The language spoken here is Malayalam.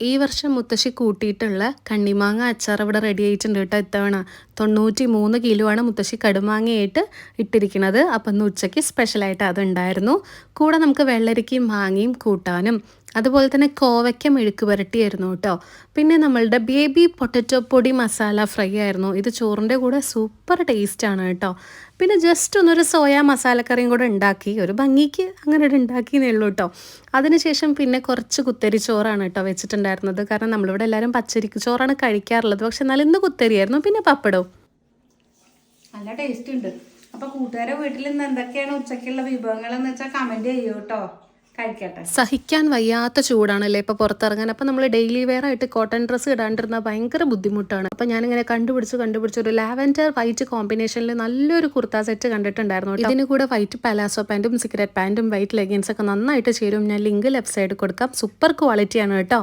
ഈ വർഷം മുത്തശ്ശി കൂട്ടിയിട്ടുള്ള കണ്ണിമാങ്ങ അച്ചാർ ഇവിടെ റെഡി ആയിട്ടുണ്ട് കേട്ടോ. ഇത്തവണ 93 കിലോ ആണ് മുത്തശ്ശി കടുമാങ്ങയായിട്ട് ഇട്ടിരിക്കുന്നത്. അപ്പം ഇന്ന് ഉച്ചയ്ക്ക് സ്പെഷ്യലായിട്ട് അതുണ്ടായിരുന്നു. കൂടെ നമുക്ക് വെള്ളരിക്കയും മാങ്ങയും കൂട്ടാനും അതുപോലെ തന്നെ കോവയ്ക്ക മെഴുക്ക് പുരട്ടിയായിരുന്നു കേട്ടോ. പിന്നെ നമ്മളുടെ ബേബി പൊട്ടറ്റോ പൊടി മസാല ഫ്രൈ ആയിരുന്നു. ഇത് ചോറിൻ്റെ കൂടെ സൂപ്പർ ടേസ്റ്റാണ് കേട്ടോ. പിന്നെ ജസ്റ്റ് ഒന്നൊരു സോയ മസാലക്കറിയും കൂടെ ഉണ്ടാക്കി, ഒരു ഭംഗിക്ക് അങ്ങനെ ഉണ്ടാക്കിയെന്നേ ഉള്ളൂ കേട്ടോ. അതിനുശേഷം പിന്നെ കുറച്ച് കുത്തരി ചോറാണ് കേട്ടോ വെച്ചിട്ടുണ്ടായിരുന്നത്. കാരണം നമ്മളിവിടെ എല്ലാവരും പച്ചരിക്ക് ചോറാണ് കഴിക്കാറുള്ളത്. പക്ഷെ എന്നാലും ഇന്ന് കുത്തരിയായിരുന്നു. പിന്നെ പപ്പടവും. നല്ല ടേസ്റ്റ് ഉണ്ട്. അപ്പോൾ കൂട്ടുകാരെ വീട്ടിൽ നിന്ന് എന്തൊക്കെയാണ് ഉച്ചയ്ക്കുള്ള വിഭവങ്ങളെന്ന് വെച്ചാൽ കമൻറ്റ് ചെയ്യൂ കേട്ടോ. കഴിക്കട്ടെ. സഹിക്കാൻ വയ്യാത്ത ചൂടാണല്ലേ ഇപ്പോൾ പുറത്തിറങ്ങാൻ. അപ്പോൾ നമ്മൾ ഡെയിലി വെയർ ആയിട്ട് കോട്ടൺ ഡ്രസ്സ് ഇടാണ്ടിരുന്നാൽ ഭയങ്കര ബുദ്ധിമുട്ടാണ്. അപ്പോൾ ഞാനിങ്ങനെ കണ്ടുപിടിച്ച് ഒരു ലാവൻഡർ വൈറ്റ് കോമ്പിനേഷനിൽ നല്ലൊരു കുർത്ത സെറ്റ് കണ്ടിട്ടുണ്ടായിരുന്നു. ഇതിന് കൂടെ വൈറ്റ് പലാസോ പാൻറ്റും സിഗരറ്റ് പാൻറ്റും വൈറ്റ് ലെഗിൻസ് ഒക്കെ നന്നായിട്ട് ചേരും. ഞാൻ ലിങ്ക് ലെഫ്റ്റ് സൈഡ് കൊടുക്കാം. സൂപ്പർ ക്വാളിറ്റിയാണ് കേട്ടോ.